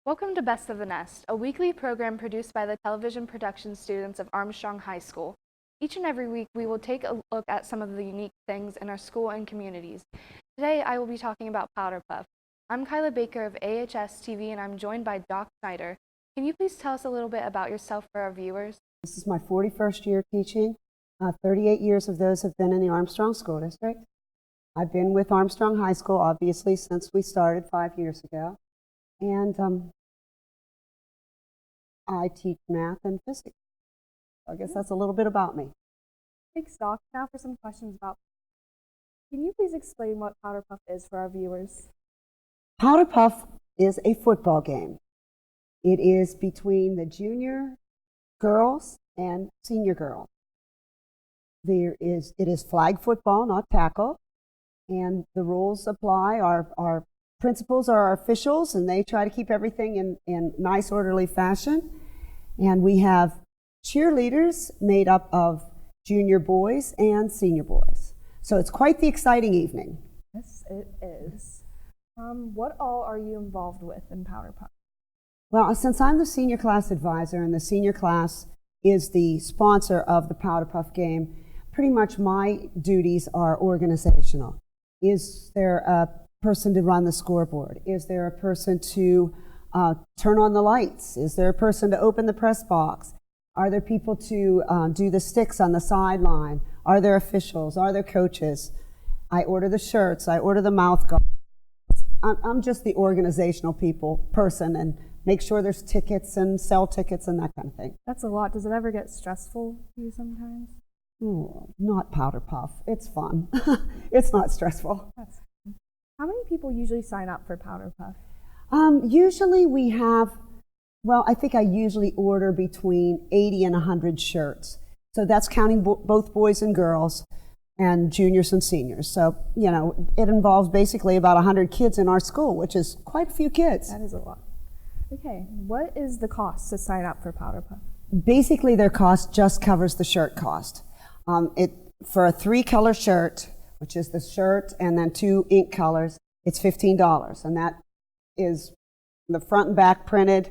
Welcome to Best of the Nest, a weekly program produced by the television production students of Armstrong High School. Each and every week, we will take a look at some of the unique things in our school and communities. Today, I will be talking about Powder Puff. I'm Keila Baker of AHS-TV, and I'm joined by Doc Snyder. Can you please tell us a little bit about yourself for our viewers? This is my 41st year teaching. 38 years of those have been in the Armstrong School District. I've been with Armstrong High School, obviously, since we started 5 years ago. And I teach math and physics. I guess that's a little bit about me. Thanks, Doc. Now for some questions about. Can you please explain what Powder Puff is for our viewers? Powder Puff is a football game. It is between the junior girls and senior girls. It is flag football, not tackle, and the rules apply. Our principals are our officials, and they try to keep everything in nice, orderly fashion. And we have cheerleaders made up of junior boys and senior boys. So it's quite the exciting evening. Yes, it is. What all are you involved with in Powder Puff? Well, since I'm the senior class advisor and the senior class is the sponsor of the Powder Puff game, pretty much my duties are organizational. Is there a person to run the scoreboard? Is there a person to turn on the lights? Is there a person to open the press box? Are there people to do the sticks on the sideline? Are there officials? Are there coaches? I order the shirts. I order the mouth guards. I'm just the organizational person and make sure there's tickets and sell tickets and that kind of thing. That's a lot. Does it ever get stressful for you sometimes? Oh, not Powder Puff. It's fun. It's not stressful. That's fun. How many people usually sign up for Powder Puff? Usually we have, I think I usually order between 80 and 100 shirts. So that's counting both boys and girls and juniors and seniors. So, it involves basically about 100 kids in our school, which is quite a few kids. That is a lot. Okay, what is the cost to sign up for Powder Puff? Basically, their cost just covers the shirt cost. For a 3-color shirt, which is the shirt and then 2 ink colors, it's $15, and that is the front and back printed.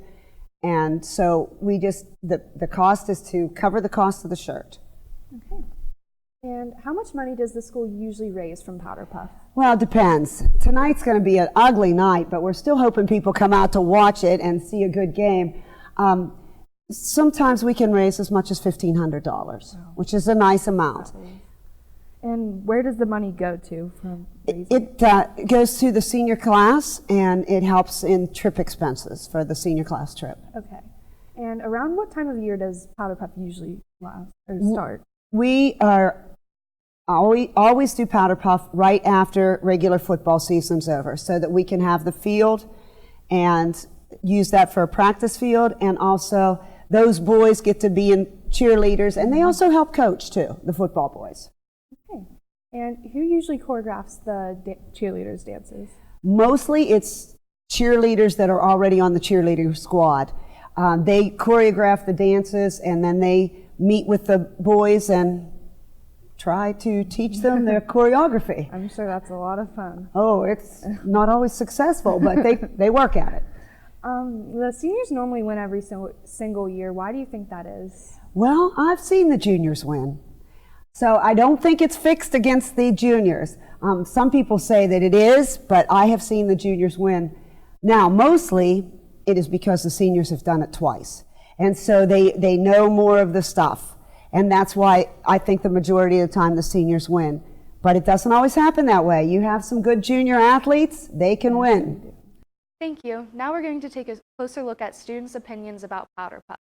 And so the cost is to cover the cost of the shirt. Okay. And how much money does the school usually raise from Powder Puff? Well, it depends. Tonight's going to be an ugly night, but we're still hoping people come out to watch it and see a good game. Sometimes we can raise as much as $1,500, wow, which is a nice amount. And where does the money go to from raising? It goes to the senior class, and it helps in trip expenses for the senior class trip. Okay. And around what time of year does Powder Puff usually last or start? We always do Powder Puff right after regular football season's over, so that we can have the field and use that for a practice field, and also those boys get to be in cheerleaders, and they also help coach too, the football boys. Okay. And who usually choreographs the cheerleaders' dances? Mostly it's cheerleaders that are already on the cheerleader squad. They choreograph the dances, and then they meet with the boys and try to teach them their choreography. I'm sure that's a lot of fun. Oh, it's not always successful, but they work at it. The seniors normally win every single year. Why do you think that is? Well, I've seen the juniors win. So I don't think it's fixed against the juniors. Some people say that it is, but I have seen the juniors win. Now, mostly it is because the seniors have done it twice. And so they know more of the stuff. And that's why I think the majority of the time the seniors win. But it doesn't always happen that way. You have some good junior athletes, they can win. Thank you. Now we're going to take a closer look at students' opinions about Powder Puff.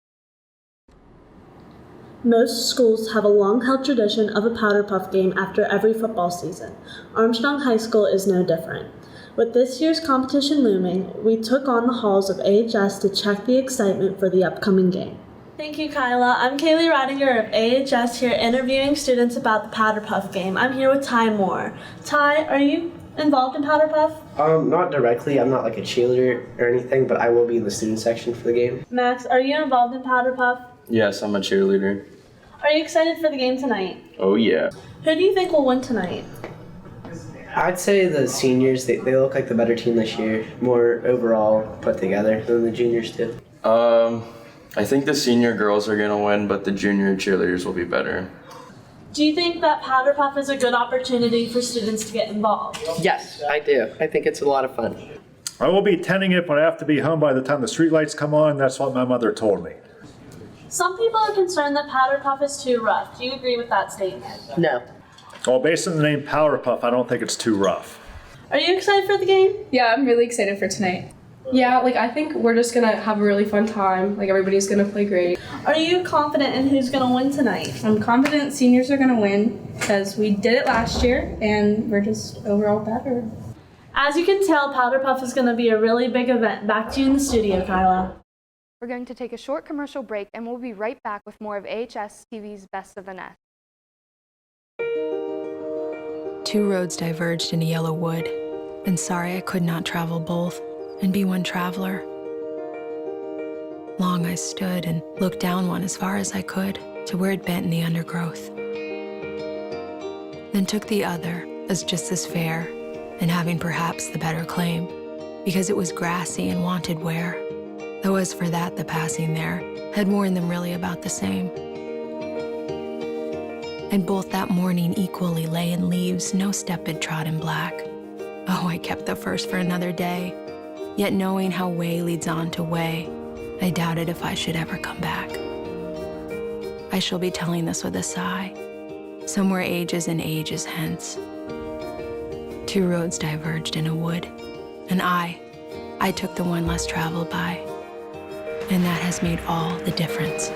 Most schools have a long-held tradition of a Powder Puff game after every football season. Armstrong High School is no different. With this year's competition looming, we took on the halls of AHS to check the excitement for the upcoming game. Thank you, Keila. I'm Kayleigh Radinger of AHS here interviewing students about the Powder Puff game. I'm here with Ty Moore. Ty, are you involved in Powder Puff? Not directly. I'm not like a cheerleader or anything, but I will be in the student section for the game. Max, are you involved in Powder Puff? Yes, I'm a cheerleader. Are you excited for the game tonight? Oh yeah. Who do you think will win tonight? I'd say the seniors, they look like the better team this year, more overall put together than the juniors do. I think the senior girls are going to win, but the junior cheerleaders will be better. Do you think that Powder Puff is a good opportunity for students to get involved? Yes, I do. I think it's a lot of fun. I will be attending it, but I have to be home by the time the streetlights come on. That's what my mother told me. Some people are concerned that Powder Puff is too rough. Do you agree with that statement? No. Well, based on the name Powder Puff, I don't think it's too rough. Are you excited for the game? Yeah, I'm really excited for tonight. Yeah, I think we're just gonna have a really fun time. Everybody's gonna play great. Are you confident in who's gonna win tonight? I'm confident seniors are gonna win because we did it last year and we're just overall better. As you can tell, Powder Puff is gonna be a really big event. Back to you in the studio, Kayleigh. We're going to take a short commercial break and we'll be right back with more of AHS-TV's Best of the Nest. Two roads diverged in a yellow wood, and sorry I could not travel both and be one traveler. Long I stood and looked down one as far as I could to where it bent in the undergrowth. Then took the other as just as fair and having perhaps the better claim, because it was grassy and wanted wear, though as for that the passing there had worn them really about the same. And both that morning equally lay in leaves no step had trod in black. Oh, I kept the first for another day. Yet knowing how way leads on to way, I doubted if I should ever come back. I shall be telling this with a sigh, somewhere ages and ages hence. Two roads diverged in a wood, and I took the one less traveled by, and that has made all the difference.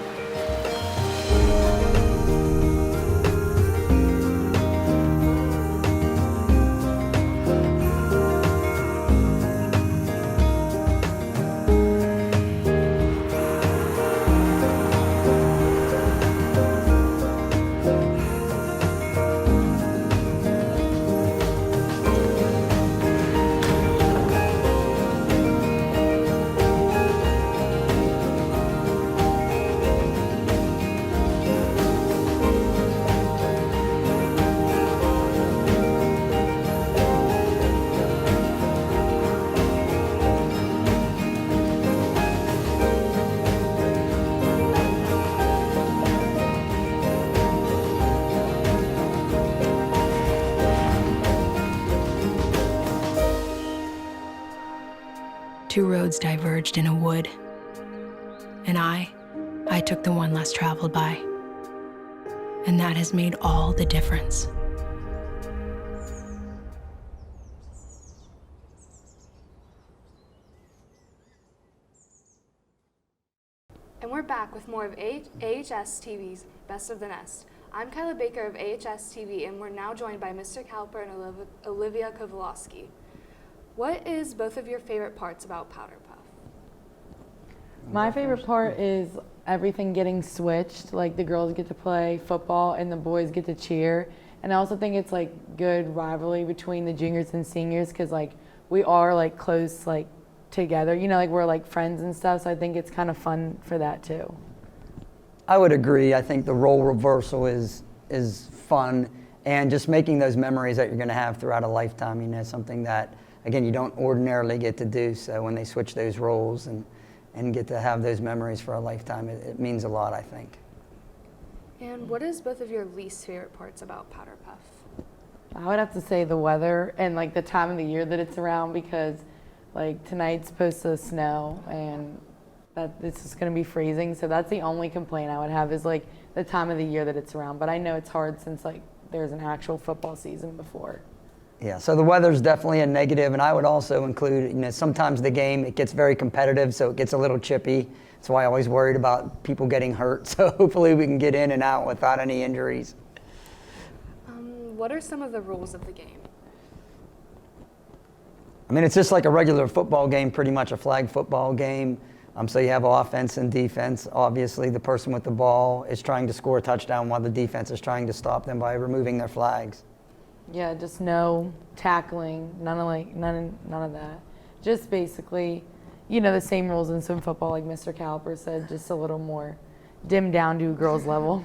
Two roads diverged in a wood, and I took the one less traveled by, and that has made all the difference. And we're back with more of AHS-TV's Best of the Nest. I'm Keila Baker of AHS-TV, and we're now joined by Mr. Cowper and Olivia Kovalowski. What is both of your favorite parts about Powder Puff? My favorite part is everything getting switched. Like the girls get to play football and the boys get to cheer. And I also think it's good rivalry between the juniors and seniors because we are close together. We're friends and stuff. So I think it's kind of fun for that too. I would agree. I think the role reversal is fun, and just making those memories that you're going to have throughout a lifetime. Something that, again, you don't ordinarily get to do. So when they switch those roles and get to have those memories for a lifetime, it means a lot, I think. And what is both of your least favorite parts about Powder Puff? I would have to say the weather and the time of the year that it's around, because tonight's supposed to snow and that it's just going to be freezing. So that's the only complaint I would have is the time of the year that it's around. But I know it's hard since there's an actual football season before. Yeah, so the weather's definitely a negative, and I would also include, sometimes the game, it gets very competitive, so it gets a little chippy. That's why I always worried about people getting hurt. So hopefully we can get in and out without any injuries. What are some of the rules of the game? It's just like a regular football game, pretty much a flag football game. So you have offense and defense. Obviously, the person with the ball is trying to score a touchdown while the defense is trying to stop them by removing their flags. Yeah, just no tackling, none of that. Just basically, the same rules in some football, like Mr. Caliper said, just a little more dimmed down to a girls' level.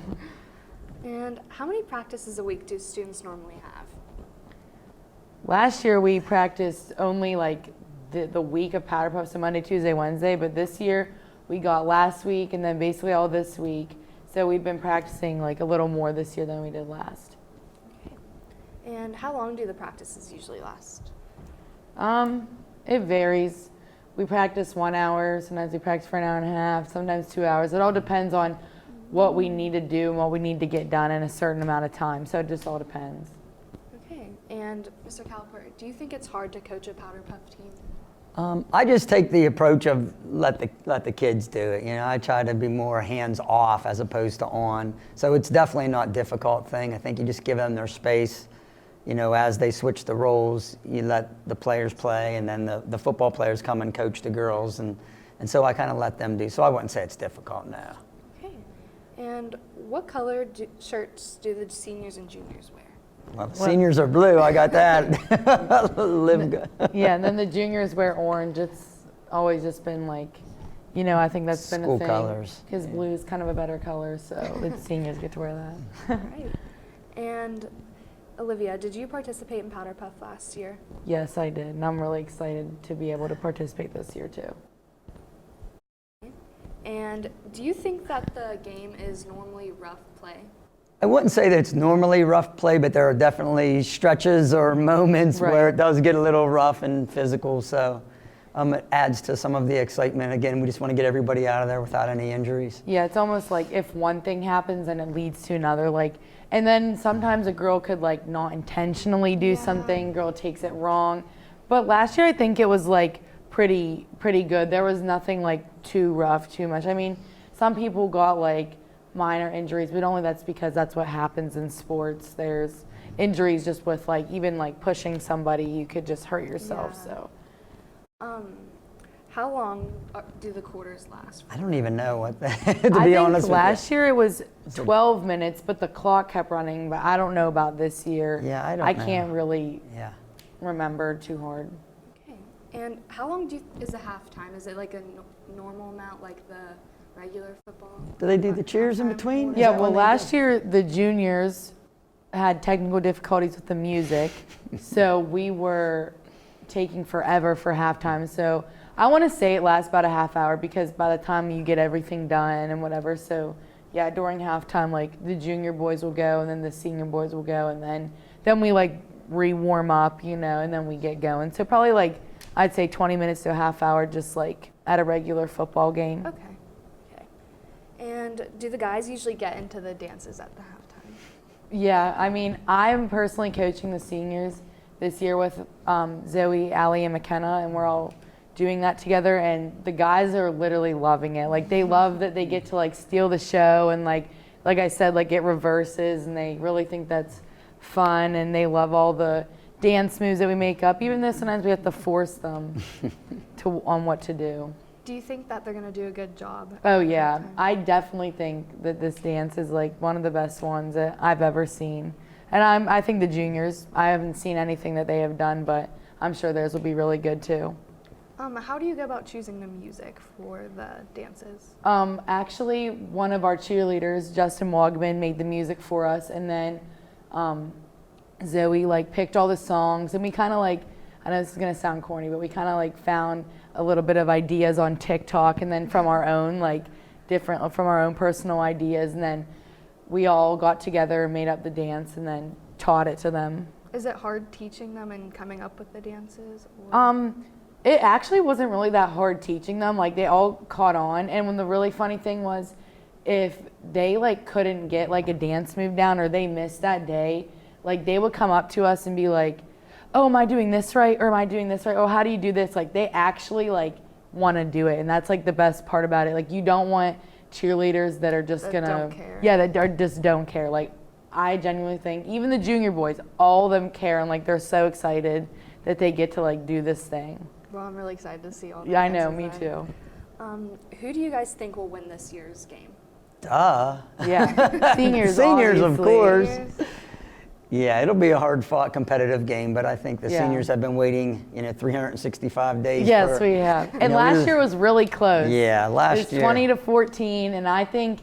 And how many practices a week do students normally have? Last year we practiced only like the week of Powder Puff, so Monday, Tuesday, Wednesday, but this year we got last week and then basically all this week. So we've been practicing like a little more this year than we did last. Okay. And how long do the practices usually last? It varies. We practice 1 hour, sometimes we practice for an hour and a half, sometimes 2 hours. It all depends on what we need to do and what we need to get done in a certain amount of time. So it just all depends. Okay. And Mr. Caliper, do you think it's hard to coach a Powder Puff team? I just take the approach of let the kids do it. You know, I try to be more hands off as opposed to on. So it's definitely not a difficult thing. I think you just give them their space. You know, as they switch the roles, you let the players play, and then the football players come and coach the girls, and so I kind of let them do. So I wouldn't say it's difficult now. Okay. And what color shirts do the seniors and juniors wear? Well, the seniors are blue. I got that. Live good. Yeah, and then the juniors wear orange. It's always just been like, you know, I think that's been School a thing. colors. Because blue is kind of a better color, so the seniors get to wear that. Right. And Olivia, did you participate in Powder Puff last year? Yes, I did, and I'm really excited to be able to participate this year too. And do you think that the game is normally rough play? I wouldn't say that it's normally rough play, but there are definitely stretches or moments where it does get a little rough and physical. So it adds to some of the excitement. Again, we just want to get everybody out of there without any injuries. Yeah, it's almost like if one thing happens and it leads to another, like, and then sometimes a girl could like not intentionally do something, girl takes it wrong. But last year I think it was like pretty good. There was nothing like too rough, too much. I mean, some people got like minor injuries, but only that's because that's what happens in sports. There's injuries just with like even like pushing somebody, you could just hurt yourself. Yeah. So how long do the quarters last? I don't even know what to be honest with you. Last year it was 12 minutes, but the clock kept running. But I don't know about this year. Yeah, I I can't really remember too hard. Okay. And how long is a halftime? Is it like a normal amount, like the regular football? Do they do the cheers in between? Yeah, well, last year the juniors had technical difficulties with the music, so we were taking forever for halftime. So I want to say it lasts about a half hour because by the time you get everything done and whatever, so yeah, during halftime, like the junior boys will go and then the senior boys will go, and then we like re-warm up, you know, and then we get going. So probably like I'd say 20 minutes to a half hour, just like at a regular football game. Okay. And do the guys usually get into the dances at the halftime? Yeah, I mean, I'm personally coaching the seniors this year with Zoe, Allie, and McKenna, and we're all doing that together, and the guys are literally loving it. Like, they love that they get to, like, steal the show, and, like I said, like, it reverses, and they really think that's fun, and they love all the dance moves that we make up, even though sometimes we have to force them on what to do. Do you think that they're going to do a good job? Oh yeah, I definitely think that this dance is like one of the best ones that I've ever seen. And I think the juniors, I haven't seen anything that they have done, but I'm sure theirs will be really good too. How do you go about choosing the music for the dances? Actually, one of our cheerleaders, Justin Wogman, made the music for us, and then Zoe like picked all the songs, and we kind of like, I know this is gonna sound corny, but we kind of like found a little bit of ideas on TikTok, and then from our own from our own personal ideas, and then we all got together and made up the dance and then taught it to them. Is it hard teaching them and coming up with the dances? Or? It actually wasn't really that hard teaching them. Like, they all caught on, and when the really funny thing was, if they like couldn't get like a dance move down or they missed that day, like they would come up to us and be like, oh, am I doing this right? Or am I doing this right? Oh, how do you do this? Like, they actually like want to do it. And that's like the best part about it. Like, you don't want cheerleaders that are just don't care. Yeah, that are just don't care. Like, I genuinely think even the junior boys, all of them care, and like they're so excited that they get to like do this thing. Well, I'm really excited to see all the Yeah, I know, dances me too. Who do you guys think will win this year's game? Duh. Yeah, seniors. Seniors, of obviously. course. Seniors? Yeah, it'll be a hard-fought competitive game, but I think the seniors have been waiting, 365 days. Yes, we have. And last year was really close. Yeah, last year. It was 20-14, and I think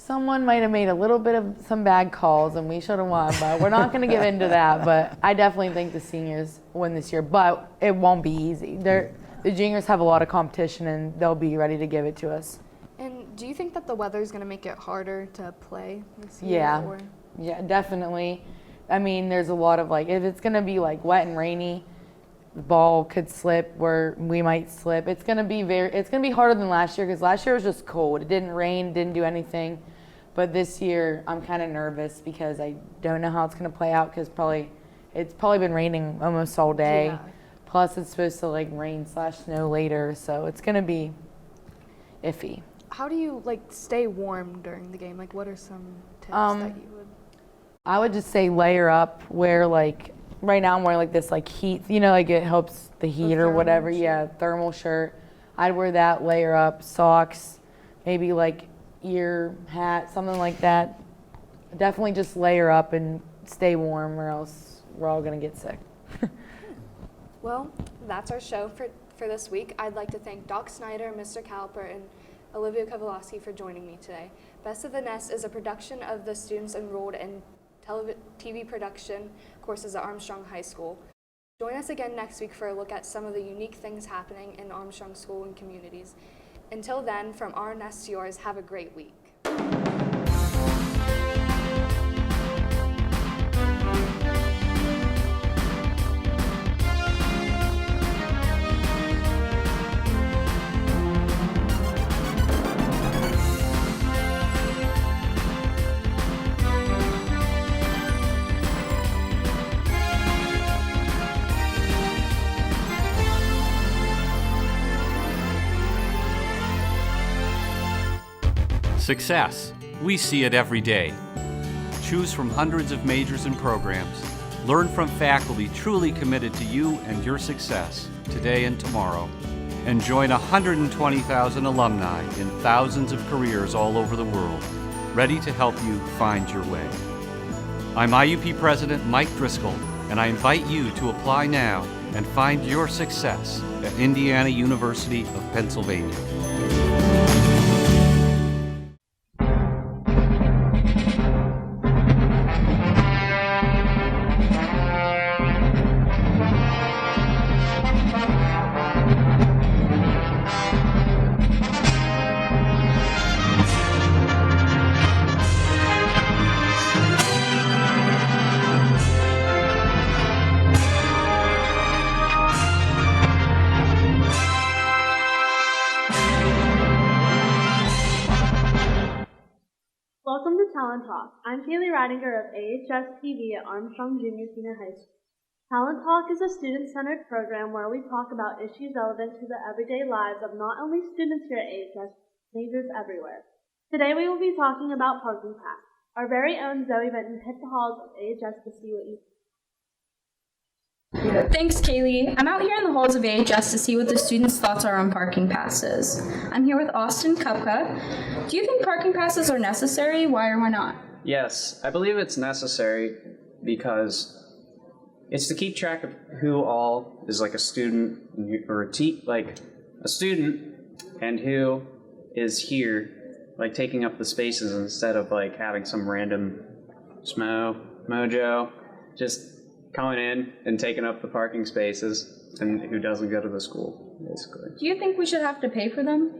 Someone might have made a little bit of some bad calls and we should have won, but we're not going to get into that. But I definitely think the seniors win this year, but it won't be easy. The juniors have a lot of competition and they'll be ready to give it to us. And do you think that the weather is going to make it harder to play this year? Yeah, yeah, definitely. I mean, there's a lot of if it's going to be wet and rainy, the ball could slip where we might slip. It's going to be harder than last year because last year was just cold. It didn't rain, didn't do anything. But this year I'm kind of nervous because I don't know how it's going to play out because it's probably been raining almost all day. Yeah. Plus it's supposed to rain/snow later, so it's going to be iffy. How do you stay warm during the game? What are some tips that you would? I would just say layer up where right now I'm wearing this heat, it helps the heat or whatever. Shirt. Yeah, thermal shirt. I'd wear that, layer up, socks, maybe ear, hat, something like that. Definitely just layer up and stay warm or else we're all gonna get sick. Well, that's our show for this week. I'd like to thank Doc Snyder, Mr. Caliper, and Olivia Kowalski for joining me today. Best of the Nest is a production of the students enrolled in TV production courses at Armstrong High School. Join us again next week for a look at some of the unique things happening in Armstrong School and communities. Until then, from our nest to yours, have a great week. Success. We see it every day. Choose from hundreds of majors and programs. Learn from faculty truly committed to you and your success today and tomorrow. And join 120,000 alumni in thousands of careers all over the world, ready to help you find your way. I'm IUP President Mike Driscoll, and I invite you to apply now and find your success at Indiana University of Pennsylvania. Welcome to Talon Talk. I'm Kayleigh of AHS-TV at Armstrong Senior High School. Talon Talk is a student-centered program where we talk about issues relevant to the everyday lives of not only students here at AHS, but majors everywhere. Today we will be talking about parking pass. Our very own Zoe Vinton hit the halls of AHS to see what you Thanks, Kayleigh. I'm out here in the halls of AHS to see what the students' thoughts are on parking passes. I'm here with Austin Kupka. Do you think parking passes are necessary? Why or why not? Yes, I believe it's necessary because it's to keep track of who all is a student or a student and who is here taking up the spaces instead of having some random mojo just coming in and taking up the parking spaces and who doesn't go to the school, basically. Do you think we should have to pay for them?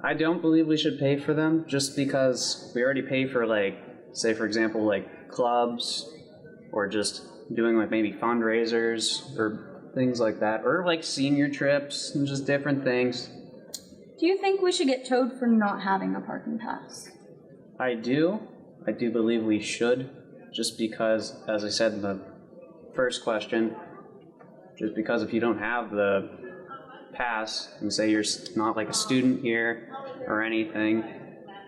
I don't believe we should pay for them just because we already pay for say for example clubs or just doing maybe fundraisers or things like that, or senior trips and just different things. Do you think we should get towed for not having a parking pass? I do believe we should, just because, as I said in the first question, just because if you don't have the pass and say you're not a student here or anything,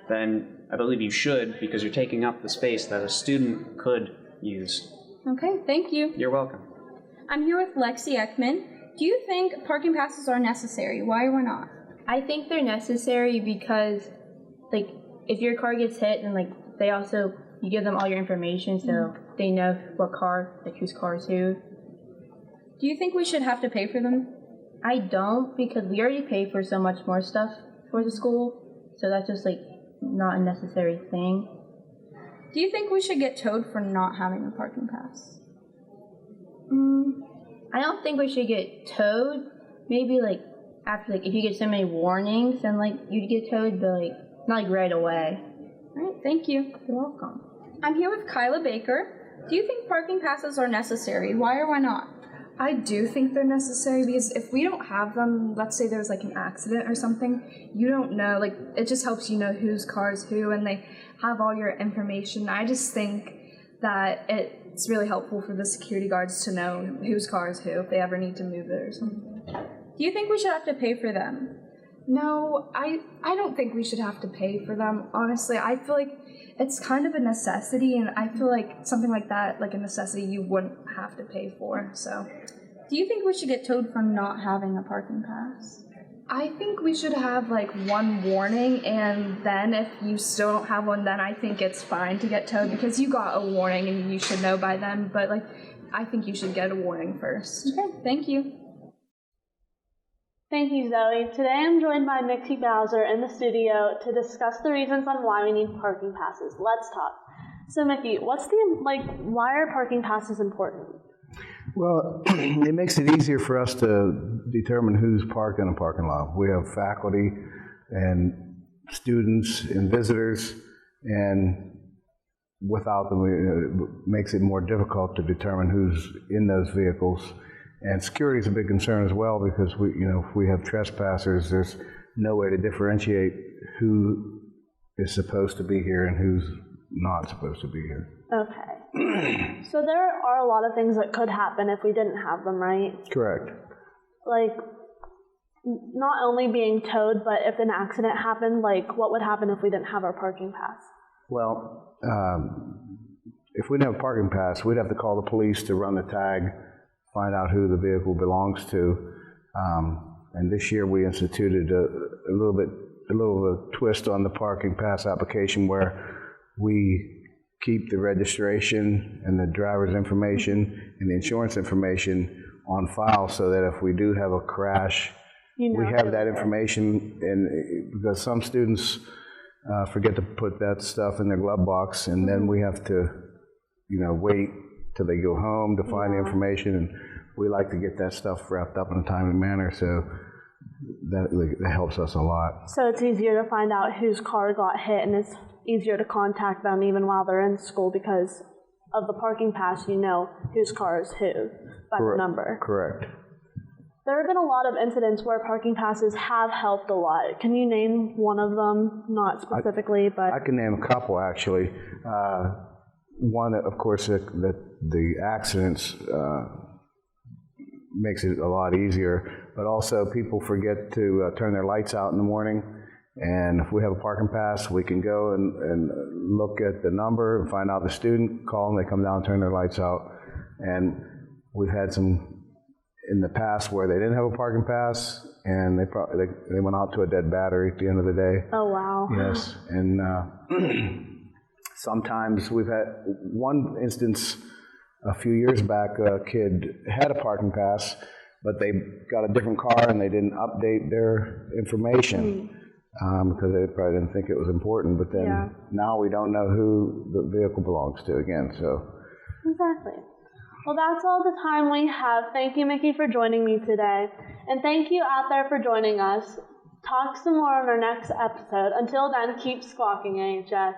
then I believe you should, because you're taking up the space that a student could use. Okay, thank you. You're welcome. I'm here with Lexi Ekman. Do you think parking passes are necessary? Why or why not? I think they're necessary because, if your car gets hit, and you give them all your information so they know what car, whose car is who. Do you think we should have to pay for them? I don't, because we already pay for so much more stuff for the school, so that's just not a necessary thing. Do you think we should get towed for not having a parking pass? I don't think we should get towed. Maybe like after if you get so many warnings, then you'd get towed, but not right away. All right, thank you. You're welcome. I'm here with Keila Baker. Do you think parking passes are necessary? Why or why not? I do think they're necessary because if we don't have them, let's say there's an accident or something, you don't know, it just helps you know whose car is who, and they have all your information. I just think that it's really helpful for the security guards to know whose car is who if they ever need to move it or something. Do you think we should have to pay for them? No, I don't think we should have to pay for them. Honestly, I feel like it's kind of a necessity, and I feel like something like that, a necessity, you wouldn't have to pay for. So, do you think we should get towed for not having a parking pass? I think we should have one warning, and then if you still don't have one, then I think it's fine to get towed because you got a warning and you should know by then. But I think you should get a warning first. Okay, thank you. Thank you, Zoe. Today I'm joined by Mickey Bowser in the studio to discuss the reasons on why we need parking passes. Let's talk. So, Mickey, why are parking passes important? Well, it makes it easier for us to determine who's parked in a parking lot. We have faculty and students and visitors, and without them, it makes it more difficult to determine who's in those vehicles. And security is a big concern as well because if we have trespassers, there's no way to differentiate who is supposed to be here and who's not supposed to be here. Okay. So there are a lot of things that could happen if we didn't have them, right? Correct. Not only being towed, but if an accident happened, what would happen if we didn't have our parking pass? Well, if we didn't have a parking pass, we'd have to call the police to run the tag, find out who the vehicle belongs to. And this year we instituted a little bit of a twist on the parking pass application where we keep the registration and the driver's information and the insurance information on file so that if we do have a crash, we have that information. And because some students forget to put that stuff in their glove box, and then we have to, wait till they go home to find the information, and we like to get that stuff wrapped up in a timely manner, so that helps us a lot. So it's easier to find out whose car got hit, and it's easier to contact them even while they're in school because of the parking pass, you know whose car is who by the number. Correct. There have been a lot of incidents where parking passes have helped a lot. Can you name one of them? Not specifically, but... I can name a couple, actually. One, of course, that the accidents makes it a lot easier, but also people forget to turn their lights out in the morning, and if we have a parking pass, we can go and look at the number and find out the student, call them, they come down and turn their lights out. And we've had some in the past where they didn't have a parking pass, and they went out to a dead battery at the end of the day. Oh, wow. Yes, and sometimes we've had one instance a few years back, a kid had a parking pass, but they got a different car and they didn't update their information because they probably didn't think it was important. But then now we don't know who the vehicle belongs to again. So exactly. Well, that's all the time we have. Thank you, Mickey, for joining me today. And thank you out there for joining us. Talk some more on our next episode. Until then, keep squawking, AHS.